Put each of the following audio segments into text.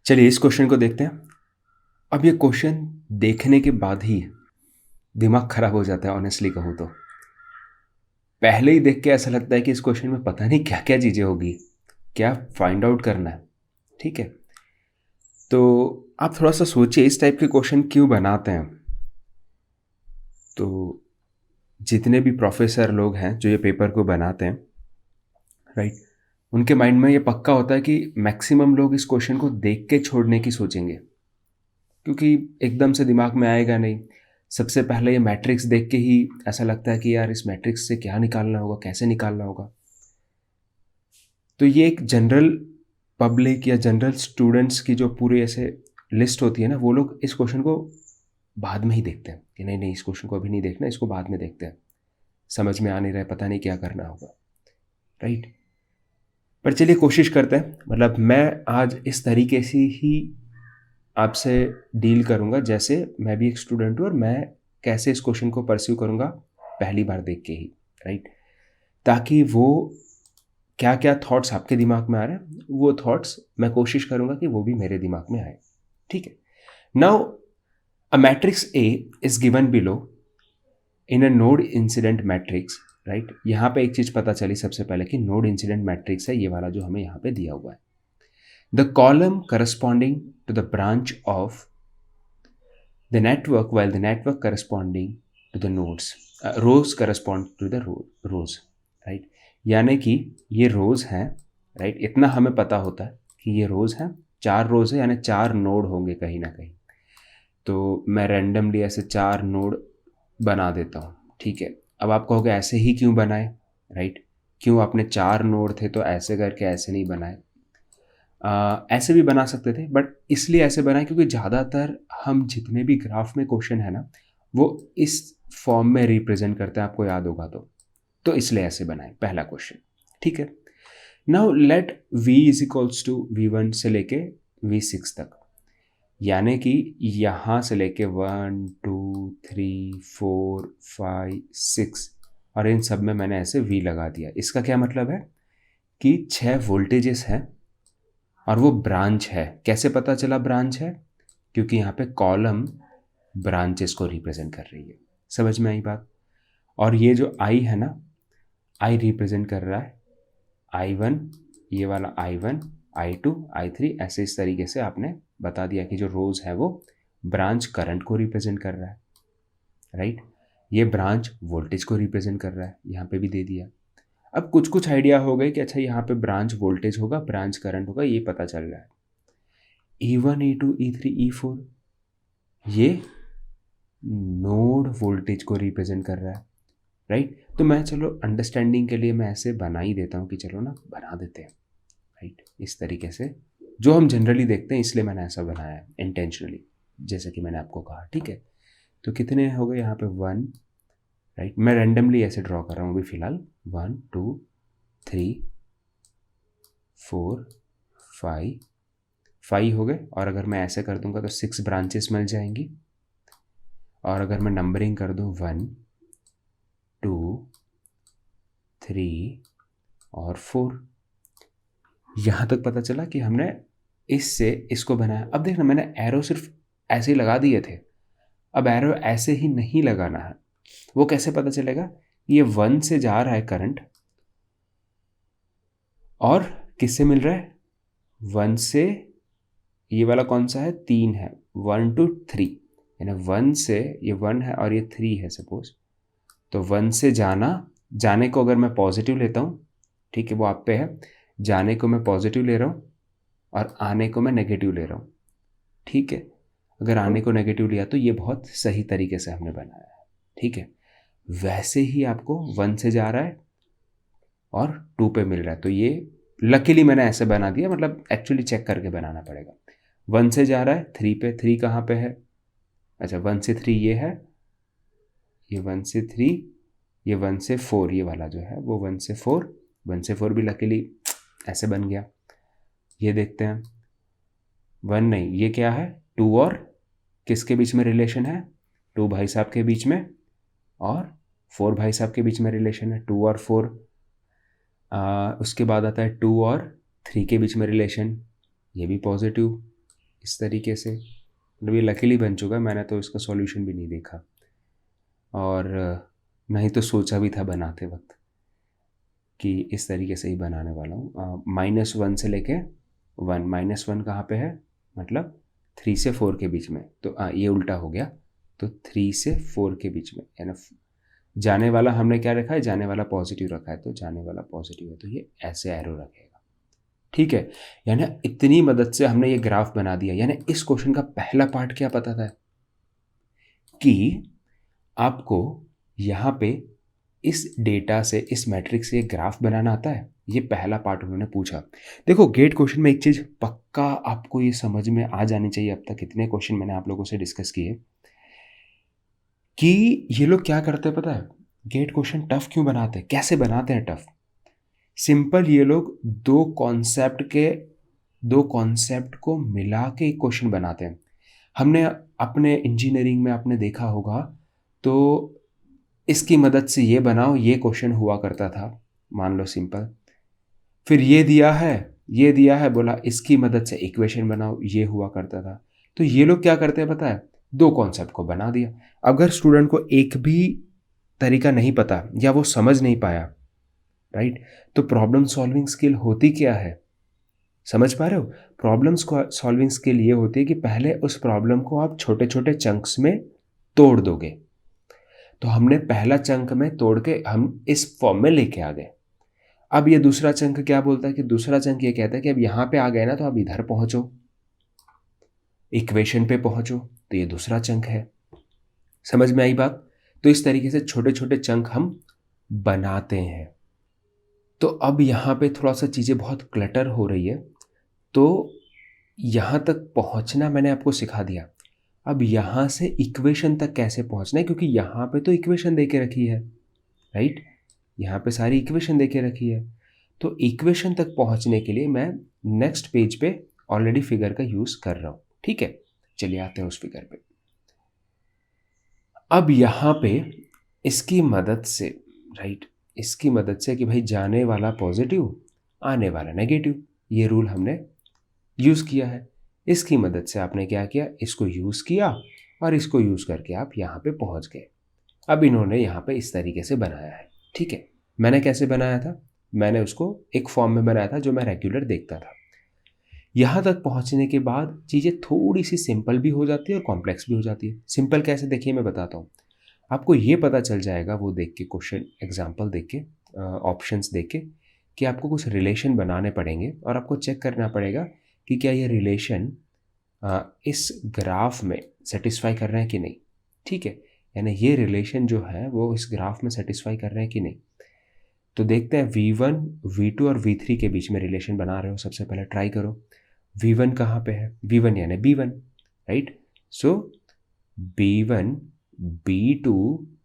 चलिए इस क्वेश्चन को देखते हैं। अब ये क्वेश्चन देखने के बाद ही दिमाग खराब हो जाता है, ऑनेस्टली कहूँ तो। पहले ही देख के ऐसा लगता है कि इस क्वेश्चन में पता नहीं क्या क्या चीज़ें होगी, क्या फाइंड आउट करना है। ठीक है, तो आप थोड़ा सा सोचिए इस टाइप के क्वेश्चन क्यों बनाते हैं। तो जितने भी प्रोफेसर लोग हैं जो ये पेपर को बनाते हैं, राइट, उनके माइंड में ये पक्का होता है कि मैक्सिमम लोग इस क्वेश्चन को देख के छोड़ने की सोचेंगे, क्योंकि एकदम से दिमाग में आएगा नहीं। सबसे पहले ये मैट्रिक्स देख के ही ऐसा लगता है कि यार इस मैट्रिक्स से क्या निकालना होगा, कैसे निकालना होगा। तो ये एक जनरल पब्लिक या जनरल स्टूडेंट्स की जो पूरी ऐसे लिस्ट होती है ना, वो लोग इस क्वेश्चन को बाद में ही देखते हैं कि नहीं नहीं इस क्वेश्चन को अभी नहीं देखना, इसको बाद में देखते हैं, समझ में आ नहीं रहा है, पता नहीं क्या करना होगा, राइट। पर चलिए कोशिश करते हैं। मतलब मैं आज इस तरीके से ही आपसे डील करूँगा जैसे मैं भी एक स्टूडेंट हूँ और मैं कैसे इस क्वेश्चन को परस्यू करूँगा पहली बार देख के ही, राइट। ताकि वो क्या क्या थॉट्स आपके दिमाग में आ रहे हैं, वो थॉट्स मैं कोशिश करूँगा कि वो भी मेरे दिमाग में आए। ठीक है, now a matrix A is given below in a node incident matrix, right. यहाँ पे एक चीज़ पता चली सबसे पहले कि नोड इंसिडेंट मैट्रिक्स है ये वाला जो हमें यहाँ पे दिया हुआ है। The column corresponding to the branch of the network, while the network corresponding to the nodes, rows correspond to the rows, right। यानी कि ये रोज हैं, राइट। इतना हमें पता होता है कि ये रोज हैं, 4 रोज है यानी 4 नोड होंगे कहीं ना कहीं। तो मैं रैंडमली ऐसे 4 नोड बना देता हूँ। ठीक है, अब आप कहोगे ऐसे ही क्यों बनाए, राइट। क्यों आपने 4 नोड थे तो ऐसे करके ऐसे नहीं बनाए। ऐसे भी बना सकते थे, बट इसलिए ऐसे बनाए क्योंकि ज़्यादातर हम जितने भी ग्राफ में क्वेश्चन है ना, वो इस फॉर्म में रिप्रेजेंट करते हैं, आपको याद होगा तो इसलिए ऐसे बनाए पहला क्वेश्चन। ठीक है, now let v is equals to v1 से लेके v6 तक, यानी कि यहाँ से लेके 1 2 3 4 5 6 और इन सब में मैंने ऐसे v लगा दिया। इसका क्या मतलब है कि 6 वोल्टेजेस हैं और वो ब्रांच है। कैसे पता चला ब्रांच है? क्योंकि यहाँ पे कॉलम ब्रांचेस को रिप्रेजेंट कर रही है। समझ में आई बात? और ये जो आई है ना, आई रिप्रेजेंट कर रहा है I1, ये वाला I1, I2, I3, ऐसे इस तरीके से आपने बता दिया कि जो रोज है वो ब्रांच करंट को रिप्रेजेंट कर रहा है, राइट। ये ब्रांच वोल्टेज को रिप्रेजेंट कर रहा है, यहाँ पे भी दे दिया। अब कुछ कुछ आइडिया हो गए कि अच्छा यहाँ पे ब्रांच वोल्टेज होगा, ब्रांच करंट होगा, ये पता चल रहा है। E1, E2, E3, E4 ये नोड वोल्टेज को रिप्रेजेंट कर रहा है, राइट। तो मैं चलो अंडरस्टैंडिंग के लिए मैं ऐसे बना ही देता हूँ कि चलो ना बना देते हैं, राइट। इस तरीके से जो हम जनरली देखते हैं, इसलिए मैंने ऐसा बनाया है इंटेंशनली, जैसे कि मैंने आपको कहा। ठीक है, तो कितने हो गए यहाँ पे 1, राइट। मैं रैंडमली ऐसे ड्रॉ कर रहा हूँ अभी फिलहाल। 1 2 3 4 5 हो गए, और अगर मैं ऐसे कर दूंगा तो 6 ब्रांचेस मिल जाएंगी। और अगर मैं नंबरिंग कर दूं 1 2 3 और 4, यहाँ तक पता चला कि हमने इससे इसको बनाया। अब देखना मैंने एरो सिर्फ ऐसे ही लगा दिए थे, अब एरो ऐसे ही नहीं लगाना है। वो कैसे पता चलेगा? ये 1 से जा रहा है करंट, और किससे मिल रहा है? 1 से, ये वाला कौन सा है? 3 है, 1 to 3, यानी 1 से, ये 1 है और ये 3 है सपोज। तो 1 से जाने को अगर मैं पॉजिटिव लेता हूँ, ठीक है, वो आप पे है, जाने को मैं पॉजिटिव ले रहा हूँ और आने को मैं नेगेटिव ले रहा हूँ। ठीक है, अगर आने को नेगेटिव लिया तो ये बहुत सही तरीके से हमने बनाया है। ठीक है, वैसे ही आपको 1 से जा रहा है और 2 पे मिल रहा है, तो ये लकीली मैंने ऐसे बना दिया, मतलब एक्चुअली चेक करके बनाना पड़ेगा। 1 से जा रहा है 3 पे, 3 कहाँ पे है? अच्छा 1 से 3 ये है, ये 1 से 3, ये 1 से 4, ये वाला जो है वो 1 से 4, 1 से 4 भी लकीली ऐसे बन गया। ये देखते हैं, 1 नहीं, ये क्या है? 2 और किसके बीच में रिलेशन है? 2 भाई साहब के बीच में, और 4 भाई साहब के बीच में रिलेशन है, 2 और 4। उसके बाद आता है 2 और 3 के बीच में रिलेशन, ये भी पॉजिटिव। इस तरीके से, मतलब ये लकीली बन चुका है, मैंने तो इसका सॉल्यूशन भी नहीं देखा और नहीं तो सोचा भी था बनाते वक्त कि इस तरीके से ही बनाने वाला हूँ। -1 से लेके 1, -1 कहाँ पे है, मतलब 3 से 4 के बीच में, तो ये उल्टा हो गया, तो 3 से 4 के बीच में, यानी जाने वाला हमने क्या रखा है, जाने वाला पॉजिटिव रखा है, तो जाने वाला पॉजिटिव है तो ये ऐसे एरो रखेगा, ठीक है। यानी इतनी मदद से हमने ये ग्राफ बना दिया। यानी इस क्वेश्चन का पहला पार्ट क्या पता था कि आपको यहाँ पे इस डेटा से, इस मैट्रिक्स से ग्राफ बनाना आता है। ये पहला पार्ट उन्होंने पूछा। देखो गेट क्वेश्चन में एक चीज़ पक्का आपको ये समझ में आ जानी चाहिए, अब तक इतने क्वेश्चन मैंने आप लोगों से डिस्कस किए कि ये लोग क्या करते हैं पता है, गेट क्वेश्चन टफ क्यों बनाते हैं, कैसे बनाते हैं टफ। सिंपल, ये लोग दो कॉन्सेप्ट को मिला के एक क्वेश्चन बनाते हैं। हमने अपने इंजीनियरिंग में आपने देखा होगा, तो इसकी मदद से ये बनाओ, ये क्वेश्चन हुआ करता था, मान लो सिंपल। फिर ये दिया है, बोला इसकी मदद से इक्वेशन बनाओ, ये हुआ करता था। तो ये लोग क्या करते हैं पता है, दो कॉन्सेप्ट को बना दिया। अगर स्टूडेंट को एक भी तरीका नहीं पता या वो समझ नहीं पाया, राइट, तो प्रॉब्लम सॉल्विंग स्किल होती क्या है, समझ पा रहे हो। प्रॉब्लम सॉल्विंग स्किल ये होती है कि पहले उस प्रॉब्लम को आप छोटे छोटे चंक्स में तोड़ दोगे। तो हमने पहला चंक में तोड़ के हम इस फॉर्म में लेके आ गए। अब ये दूसरा चंक क्या बोलता है कि दूसरा चंक ये कहता है कि अब यहां पे आ गए ना, तो अब इधर पहुंचो, इक्वेशन पे पहुंचो। तो ये दूसरा चंक है, समझ में आई बात। तो इस तरीके से छोटे छोटे चंक हम बनाते हैं। तो अब यहाँ पे थोड़ा सा चीज़ें बहुत क्लटर हो रही है, तो यहाँ तक पहुँचना मैंने आपको सिखा दिया। अब यहाँ से इक्वेशन तक कैसे पहुँचना है, क्योंकि यहाँ पे तो इक्वेशन दे के रखी है, राइट, यहाँ पे सारी इक्वेशन दे के रखी है। तो इक्वेशन तक पहुँचने के लिए मैं नेक्स्ट पेज पे ऑलरेडी फिगर का यूज़ कर रहा हूँ, ठीक है। चलिए आते हैं उस फिगर पे। अब यहाँ पे इसकी मदद से, राइट, इसकी मदद से कि भाई जाने वाला पॉजिटिव, आने वाला नेगेटिव, ये रूल हमने यूज़ किया है। इसकी मदद से आपने क्या किया, इसको यूज़ किया और इसको यूज़ करके आप यहाँ पे पहुँच गए। अब इन्होंने यहाँ पे इस तरीके से बनाया है, ठीक है। मैंने कैसे बनाया था, मैंने उसको एक फॉर्म में बनाया था जो मैं रेगुलर देखता था। यहाँ तक पहुँचने के बाद चीज़ें थोड़ी सी सिंपल भी हो जाती है और कॉम्प्लेक्स भी हो जाती है। सिंपल कैसे, देखिए मैं बताता हूँ आपको, ये पता चल जाएगा वो देख के, क्वेश्चन एग्जाम्पल देख के, ऑप्शंस देख के, कि आपको कुछ रिलेशन बनाने पड़ेंगे और आपको चेक करना पड़ेगा कि क्या ये रिलेशन इस ग्राफ में सेटिस्फाई कर रहे हैं कि नहीं, ठीक है। यानी ये रिलेशन जो है वो इस ग्राफ में सेटिस्फाई कर रहे हैं कि नहीं। तो देखते हैं V1, V2 और V3 के बीच में रिलेशन बना रहे हो, सबसे पहले ट्राई करो। V1 कहाँ पे है, V1 यानी B1, राइट। सो B1, B2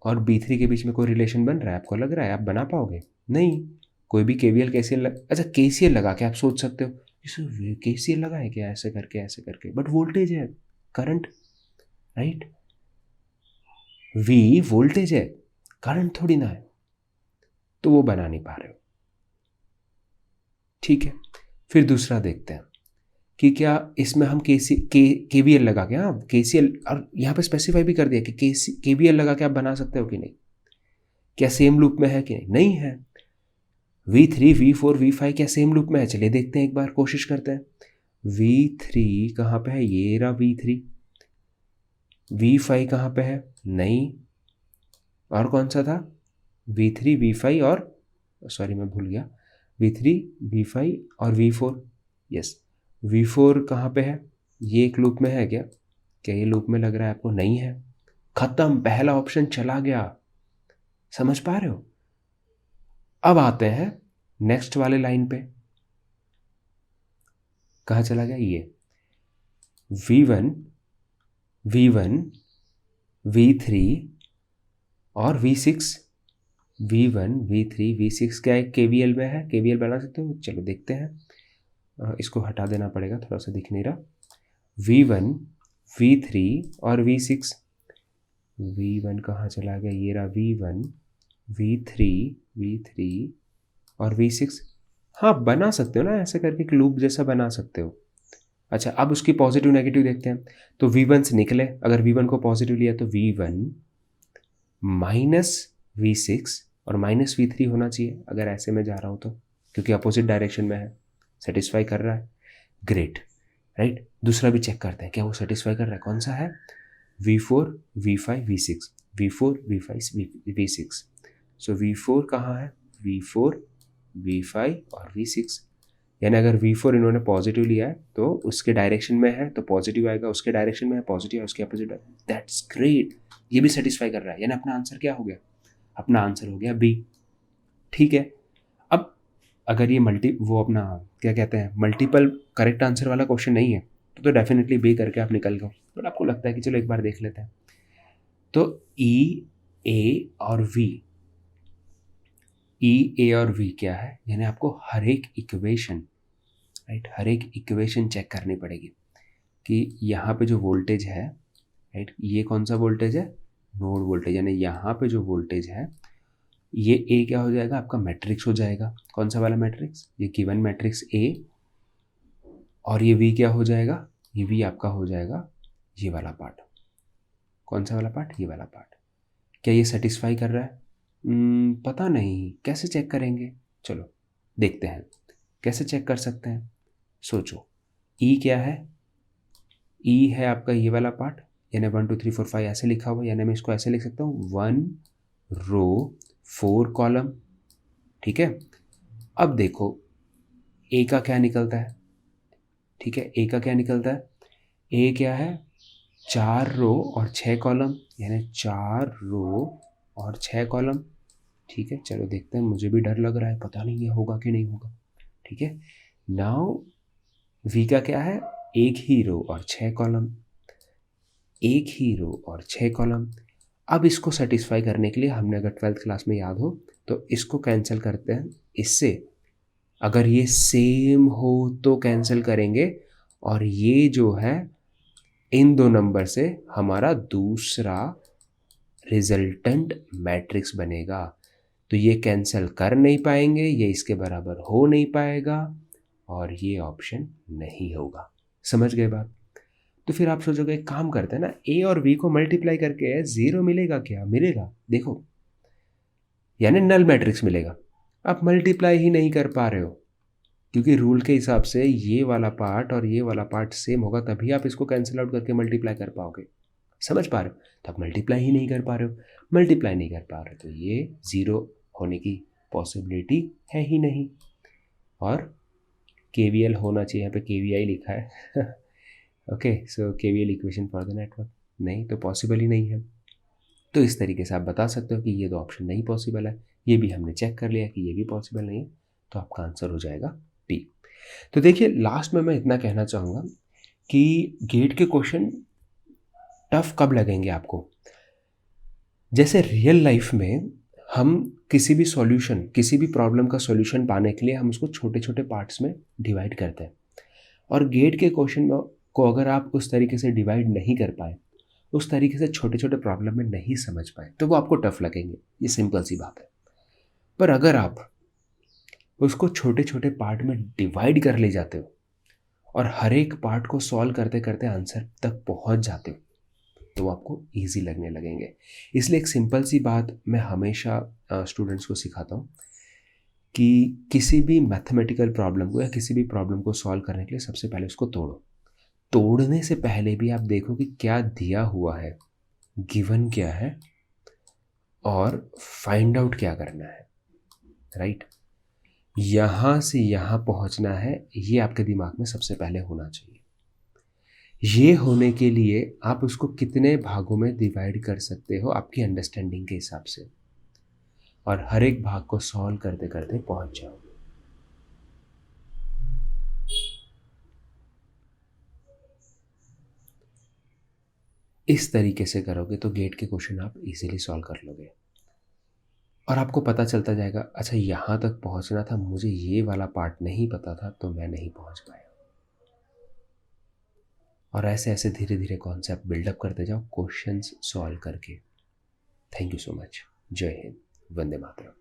और B3 के बीच में कोई रिलेशन बन रहा है, आपको लग रहा है आप बना पाओगे, नहीं। कोई भी KVL KCL अच्छा KCL लगा के आप सोच सकते हो इसे KCL लगा है क्या, ऐसे करके, बट वोल्टेज है, करंट, राइट, V वोल्टेज है, करंट थोड़ी ना है, तो वो बना नहीं पा रहे हो, ठीक है। फिर दूसरा देखते हैं कि क्या इसमें हम KVL लगा के, हाँ KCL, और यहाँ पे स्पेसिफाई भी कर दिया कि KVL लगा के आप बना सकते हो कि नहीं, क्या सेम लूप में है कि नहीं है। V3, V4, V5 क्या सेम लूप में है, चलिए देखते हैं, एक बार कोशिश करते हैं। V3 कहाँ पे है, ये रहा V3। V5 कहाँ पे है, नहीं, और कौन सा था, V3, V5 और, सॉरी मैं भूल गया, V3, V5 और V4, यस। V4 कहाँ पे है, ये एक लूप में है क्या ये लूप में लग रहा है आपको, नहीं है, खत्म, पहला ऑप्शन चला गया, समझ पा रहे हो। अब आते हैं नेक्स्ट वाले लाइन पे, कहाँ चला गया ये, V1, V3 और V6, V1, V3, V6 क्या है, KVL में है, KVL बना सकते हो, चलो देखते हैं। इसको हटा देना पड़ेगा, थोड़ा सा दिख नहीं रहा। V1, V3 और V6, V1 कहाँ चला गया, ये रहा V1, V3 और V6। हाँ बना सकते हो ना, ऐसे करके एक लूप जैसा बना सकते हो, अच्छा, अब उसकी पॉजिटिव नेगेटिव देखते हैं। तो V1 से निकले, अगर V1 को पॉजिटिव लिया तो V1 माइनस V6 और माइनस V3 होना चाहिए अगर ऐसे में जा रहा हूँ तो, क्योंकि अपोजिट डायरेक्शन में है। सेटिस्फाई कर रहा है, ग्रेट, राइट। दूसरा भी चेक करते हैं क्या वो सेटिस्फाई कर रहा है। कौन सा है? V4 V5 V6, V4 V5 V6। सो V4 कहाँ है? V4 V5 और V6, यानी अगर V4 इन्होंने पॉजिटिव लिया है तो उसके डायरेक्शन में है तो पॉजिटिव आएगा, उसके डायरेक्शन में है पॉजिटिव है, उसके अपोजिट है। दैट्स ग्रेट, ये भी सेटिस्फाई कर रहा है, यानी अपना आंसर क्या हो गया? अपना आंसर हो गया बी। ठीक है, अब अगर ये वो अपना क्या कहते हैं मल्टीपल करेक्ट आंसर वाला क्वेश्चन नहीं है तो डेफिनेटली बी करके आप निकल गए। बट आपको लगता है कि चलो एक बार देख लेते हैं। तो ई ए और वी क्या है? यानी आपको हर एक इक्वेशन, राइट, हर एक इक्वेशन चेक करनी पड़ेगी कि यहाँ पे जो वोल्टेज है, राइट, ये कौन सा वोल्टेज है? नोड वोल्टेज, यानी यहाँ पे जो वोल्टेज है ये ए क्या हो जाएगा? आपका मैट्रिक्स हो जाएगा। कौन सा वाला मैट्रिक्स? ये गिवन मैट्रिक्स ए। और ये वी क्या हो जाएगा? ये वी आपका हो जाएगा ये वाला पार्ट। कौन सा वाला पार्ट? ये वाला पार्ट। क्या ये सेटिस्फाई कर रहा है? पता नहीं, कैसे चेक करेंगे? चलो देखते हैं कैसे चेक कर सकते हैं। सोचो, ई क्या है? ई है आपका ये वाला पार्ट, यानी 1 2 3 4 5 ऐसे लिखा हुआ, यानी मैं इसको ऐसे लिख सकता हूँ 1 रो 4 कॉलम। ठीक है, अब देखो ए का क्या निकलता है। ठीक है, ए का क्या निकलता है? ए क्या है? 4 रो और 6 कॉलम, यानी 4 रो और 6 कॉलम। ठीक है, चलो देखते हैं, मुझे भी डर लग रहा है, पता नहीं ये होगा कि नहीं होगा। ठीक है, नाउ वी का क्या है? एक ही रो और 6 कॉलम, एक ही रो और 6 कॉलम। अब इसको सेटिस्फाई करने के लिए हमने, अगर 12th क्लास में याद हो तो, इसको कैंसिल करते हैं इससे। अगर ये सेम हो तो कैंसिल करेंगे, और ये जो है इन दो नंबर से हमारा दूसरा रिजल्टेंट मैट्रिक्स बनेगा। तो ये कैंसिल कर नहीं पाएंगे, ये इसके बराबर हो नहीं पाएगा, और ये ऑप्शन नहीं होगा। समझ गए बात? तो फिर आप सोचोगे एक काम करते हैं ना, ए और वी को मल्टीप्लाई करके जीरो मिलेगा क्या? मिलेगा, देखो, यानी नल मैट्रिक्स मिलेगा। आप मल्टीप्लाई ही नहीं कर पा रहे हो, क्योंकि रूल के हिसाब से ये वाला पार्ट और ये वाला पार्ट सेम होगा, तभी आप इसको कैंसिल आउट करके मल्टीप्लाई कर पाओगे। समझ पा रहे हो? तो आप मल्टीप्लाई ही नहीं कर पा रहे हो, मल्टीप्लाई नहीं कर पा रहे हो तो ये ज़ीरो होने की पॉसिबिलिटी है ही नहीं। और KVL होना चाहिए, यहाँ पे KVI लिखा है okay, so KVL equation for the network, नहीं तो पॉसिबल ही नहीं है। तो इस तरीके से आप बता सकते हो कि ये दो ऑप्शन नहीं पॉसिबल है। ये भी हमने चेक कर लिया कि ये भी पॉसिबल नहीं है, तो आपका आंसर हो जाएगा बी। तो देखिए, लास्ट में मैं इतना कहना चाहूँगा कि गेट के क्वेश्चन टफ कब लगेंगे आपको? जैसे रियल लाइफ में हम किसी भी सॉल्यूशन, किसी भी प्रॉब्लम का सॉल्यूशन पाने के लिए हम उसको छोटे छोटे पार्ट्स में डिवाइड करते हैं, और गेट के क्वेश्चन में को अगर आप उस तरीके से डिवाइड नहीं कर पाए, उस तरीके से छोटे छोटे प्रॉब्लम में नहीं समझ पाए, तो वो आपको टफ लगेंगे। ये सिंपल सी बात है। पर अगर आप उसको छोटे छोटे पार्ट में डिवाइड कर ले जाते हो और हर एक पार्ट को सॉल्व करते करते आंसर तक पहुंच जाते हो, तो वो आपको ईजी लगने लगेंगे। इसलिए एक सिंपल सी बात मैं हमेशा स्टूडेंट्स को सिखाता हूँ कि किसी भी मैथमेटिकल प्रॉब्लम को या किसी भी प्रॉब्लम को सॉल्व करने के लिए सबसे पहले उसको तोड़ो। तोड़ने से पहले भी आप देखो कि क्या दिया हुआ है, गिवन क्या है, और फाइंड आउट क्या करना है, राइट। यहाँ से यहाँ पहुँचना है, ये आपके दिमाग में सबसे पहले होना चाहिए। ये होने के लिए आप उसको कितने भागों में डिवाइड कर सकते हो आपकी अंडरस्टैंडिंग के हिसाब से, और हर एक भाग को सॉल्व करते करते पहुंच जाओ। इस तरीके से करोगे तो गेट के क्वेश्चन आप इजीली सॉल्व कर लोगे, और आपको पता चलता जाएगा, अच्छा यहाँ तक पहुंचना था, मुझे ये वाला पार्ट नहीं पता था तो मैं नहीं पहुंच पाया। और ऐसे ऐसे धीरे धीरे कॉन्सेप्ट बिल्डअप करते जाओ क्वेश्चंस सॉल्व करके। Thank you so much. जय हिंद, वंदे मातरम।